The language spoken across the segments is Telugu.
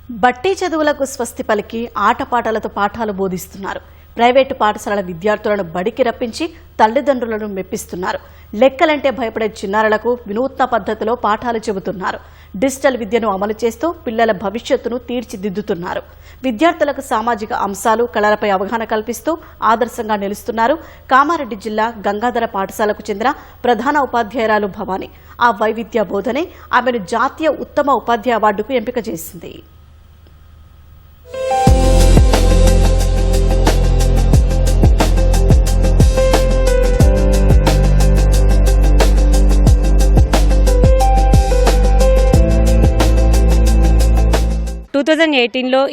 బట్టి చదువులకు స్వస్తి పలికి ఆటపాటలతో పాఠాలు బోధిస్తున్నారు. ప్రైవేటు పాఠశాలల విద్యార్థులను బడికి రప్పించి తల్లిదండ్రులను మెప్పిస్తున్నారు. లెక్కలంటే భయపడే చిన్నారులకు వినూత్న పద్ధతిలో పాఠాలు చెబుతున్నారు. డిజిటల్ విద్యను అమలు చేస్తూ పిల్లల భవిష్యత్తును తీర్చిదిద్దుతున్నారు. విద్యార్థులకు సామాజిక అంశాలు, కళలపై అవగాహన కల్పిస్తూ ఆదర్శంగా నిలుస్తున్నారు. కామారెడ్డి జిల్లా గంగాధర పాఠశాలకు చెందిన ప్రధాన ఉపాధ్యాయురాలు భవానీ. ఆ వైవిధ్య బోధనే ఆమెను జాతీయ ఉత్తమ ఉపాధ్యాయ అవార్డుకు ఎంపిక చేసింది.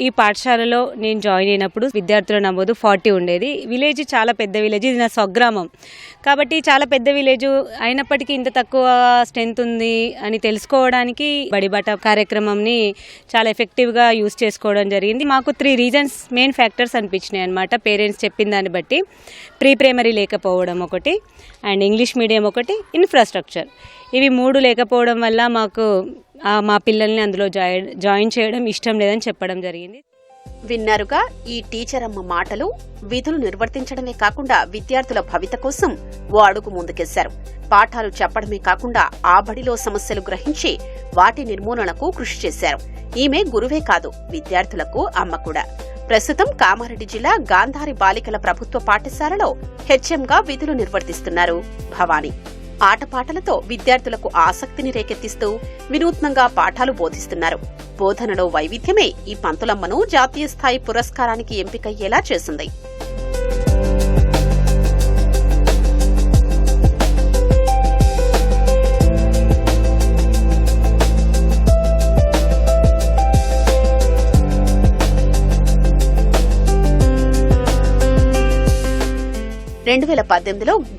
ఈ పాఠశాలలో నేను జాయిన్ అయినప్పుడు విద్యార్థుల నమోదు 40 ఉండేది. విలేజ్ చాలా పెద్ద విలేజ్, ఇది నా స్వగ్రామం కాబట్టి చాలా పెద్ద విలేజ్ అయినప్పటికీ ఇంత తక్కువ స్ట్రెంత్ ఉంది అని తెలుసుకోవడానికి బడిబాట కార్యక్రమంని చాలా ఎఫెక్టివ్గా యూజ్ చేసుకోవడం జరిగింది. మాకు 3 రీజన్స్ మెయిన్ ఫ్యాక్టర్స్ అనిపించినాయి అన్నమాట. పేరెంట్స్ చెప్పిన దాన్ని బట్టి ప్రీ ప్రైమరీ లేకపోవడం ఒకటి, అండ్ ఇంగ్లీష్ మీడియం ఒకటి, ఇన్ఫ్రాస్ట్రక్చర్. ఇవి 3 లేకపోవడం వల్ల మాకు మా పిల్లల్ని అందులో జాయిన్ చేయడం ఇష్టం లేదని చెప్పడం జరిగింది. విన్నారుగా ఈ టీచర్ అమ్మ మాటలు. విధులు నిర్వర్తించడమే కాకుండా విద్యార్థుల భవిత కోసం ఓ అడుగు ముందుకేశారు. పాఠాలు చెప్పడమే కాకుండా ఆ బడిలో సమస్యలు గ్రహించి వాటి నిర్మూలనకు కృషి చేశారు. ఈమె గురువే కాదు, విద్యార్థులకు అమ్మ కూడా. ప్రస్తుతం కామారెడ్డి జిల్లా గాంధారి బాలికల ప్రభుత్వ పాఠశాలలో హెచ్ఎంగా విధులు నిర్వర్తిస్తున్నారు భవానీ. ఆటపాటలతో విద్యార్థులకు ఆసక్తిని రేకెత్తిస్తూ వినూత్నంగా పాఠాలు బోధిస్తున్నారు. బోధనలో వైవిధ్యమే ఈ పంతులమ్మను జాతీయ స్థాయి పురస్కారానికి ఎంపికయ్యేలా చేసింది.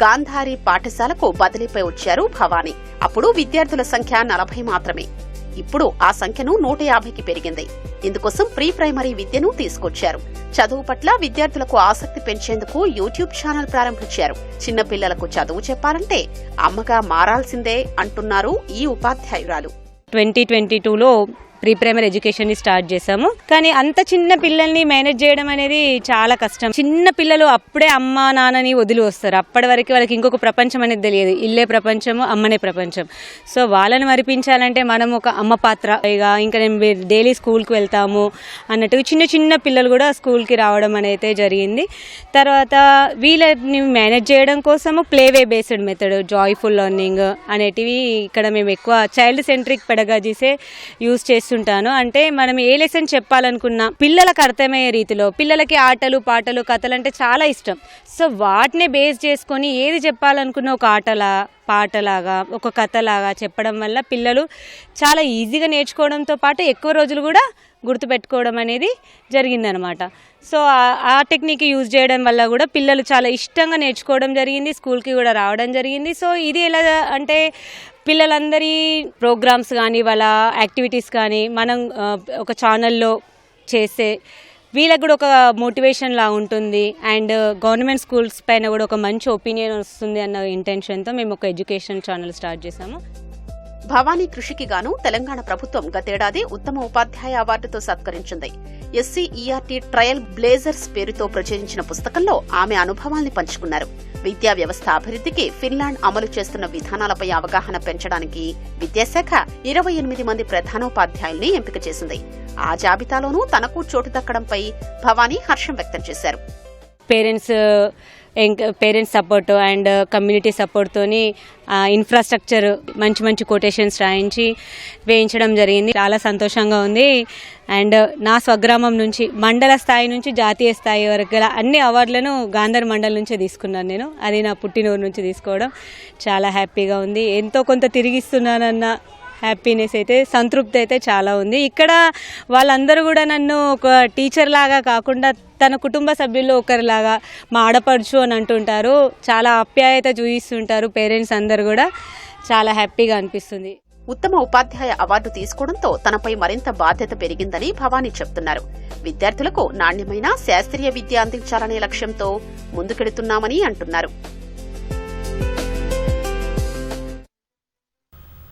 గాంధారి పాఠశాలకు బదిలీపై వచ్చారు భవానీ. అప్పుడు విద్యార్థుల సంఖ్య 40 మాత్రమే. ఇప్పుడు ఆ సంఖ్యను 150కి పెరిగింది. ఇందుకోసం ప్రీ ప్రైమరీ విద్యను తీసుకొచ్చారు. చదువు పట్ల విద్యార్థులకు ఆసక్తి పెంచేందుకు యూట్యూబ్ ఛానల్ ప్రారంభించారు. చిన్న పిల్లలకు చదువు చెప్పాలంటే అమ్మగా మారాల్సిందే అంటున్నారు ఈ ఉపాధ్యాయురాలు. 2022లో ప్రీ ప్రైమరీ ఎడ్యుకేషన్ ని స్టార్ట్ చేశాము. కానీ అంత చిన్న పిల్లల్ని మేనేజ్ చేయడం అనేది చాలా కష్టం. చిన్న పిల్లలు అప్పుడే అమ్మ నాన్నని వదిలి వస్తారు. అప్పటి వరకు వాళ్ళకి ఇంకొక ప్రపంచం అనేది తెలియదు. ఇల్లే ప్రపంచము, అమ్మనే ప్రపంచం. సో వాళ్ళని మరిపించాలంటే మనం ఒక అమ్మ పాత్ర. ఇంకా నేను డైలీ స్కూల్కి వెళ్తాము అన్నట్టు చిన్న చిన్న పిల్లలు కూడా స్కూల్కి రావడం అనేది జరిగింది. తర్వాత వీళ్ళని మేనేజ్ చేయడం కోసము play way based method, joyful learning అనేటివి ఇక్కడ మేము ఎక్కువ చైల్డ్ సెంట్రిక్ పెడగాజీసే యూజ్ చేస్తున్నాం. అంటే మనం ఏ లెసన్ చెప్పాలనుకున్నా పిల్లలకు అర్థమయ్యే రీతిలో, పిల్లలకి ఆటలు పాటలు కథలు అంటే చాలా ఇష్టం. సో వాటినే బేస్ చేసుకొని ఏది చెప్పాలనుకున్న ఒక ఆటలా, పాటలాగా, ఒక కథలాగా చెప్పడం వల్ల పిల్లలు చాలా ఈజీగా నేర్చుకోవడంతో పాటు ఎక్కువ రోజులు కూడా గుర్తుపెట్టుకోవడం అనేది జరిగిందనమాట. సో ఆ టెక్నిక్ యూజ్ చేయడం వల్ల కూడా పిల్లలు చాలా ఇష్టంగా నేర్చుకోవడం జరిగింది. స్కూల్కి కూడా రావడం జరిగింది. సో ఇది ఎలా అంటే పిల్లలందరి ప్రోగ్రామ్స్ కానీ వాళ్ళ యాక్టివిటీస్ కానీ మనం ఒక ఛానల్లో చేస్తే వీళ్ళకి కూడా ఒక మోటివేషన్ లా ఉంటుంది. అండ్ గవర్నమెంట్ స్కూల్స్ పైన కూడా ఒక మంచి ఒపీనియన్ వస్తుంది అన్న ఇంటెన్షన్తో మేము ఒక ఎడ్యుకేషన్ ఛానల్ స్టార్ట్ చేశాము. భవానీ కృషికి గాను తెలంగాణ ప్రభుత్వం గతేడాది ఉత్తమ ఉపాధ్యాయ అవార్డుతో సత్కరించింది. SCERT ట్రయల్ బ్లేజర్స్ పేరుతో ప్రచురించిన పుస్తకంలో ఆమె అనుభవాల్ని పంచుకున్నారు. విద్యా వ్యవస్థ అభివృద్ధికి ఫిన్లాండ్ అమలు చేస్తున్న విధానాలపై అవగాహన పెంచడానికి విద్యాశాఖ 28 మంది ప్రధానోపాధ్యాయుల్ని ఎంపిక చేసింది. ఆ జాబితాలోనూ తనకు చోటు దక్కడంపై భవానీ హర్షం వ్యక్తం చేశారు. పేరెంట్స్ సపోర్ట్ అండ్ కమ్యూనిటీ సపోర్ట్తోని ఇన్ఫ్రాస్ట్రక్చర్ మంచి కొటేషన్స్ రాయించి వేయించడం జరిగింది. చాలా సంతోషంగా ఉంది. అండ్ నా స్వగ్రామం నుంచి మండల స్థాయి నుంచి జాతీయ స్థాయి వరకు గల అన్ని అవార్డులను గాంధార్ మండల్ నుంచే తీసుకున్నాను నేను. అది నా పుట్టినూరు నుంచి తీసుకోవడం చాలా హ్యాపీగా ఉంది. ఎంతో కొంత తిరిగిస్తున్నానన్న హ్యాపీనెస్ అయితే, సంతృప్తి అయితే చాలా ఉంది. ఇక్కడ వాళ్ళందరూ కూడా నన్ను ఒక టీచర్ లాగా కాకుండా తన కుటుంబ సభ్యుల్లో ఒకరిలాగా మా ఆడపడుచు అని అంటుంటారు. చాలా ఆప్యాయత చూపిస్తుంటారు పేరెంట్స్ అందరు కూడా. చాలా హ్యాపీగా అనిపిస్తుంది. ఉత్తమ ఉపాధ్యాయ అవార్డు తీసుకోవడంతో తనపై మరింత బాధ్యత పెరిగిందని భవానీ చెప్తున్నారు. విద్యార్థులకు నాణ్యమైన శాస్త్రీయ విద్య అందించాలనే లక్ష్యంతో ముందుకెడుతున్నామని అంటున్నారు.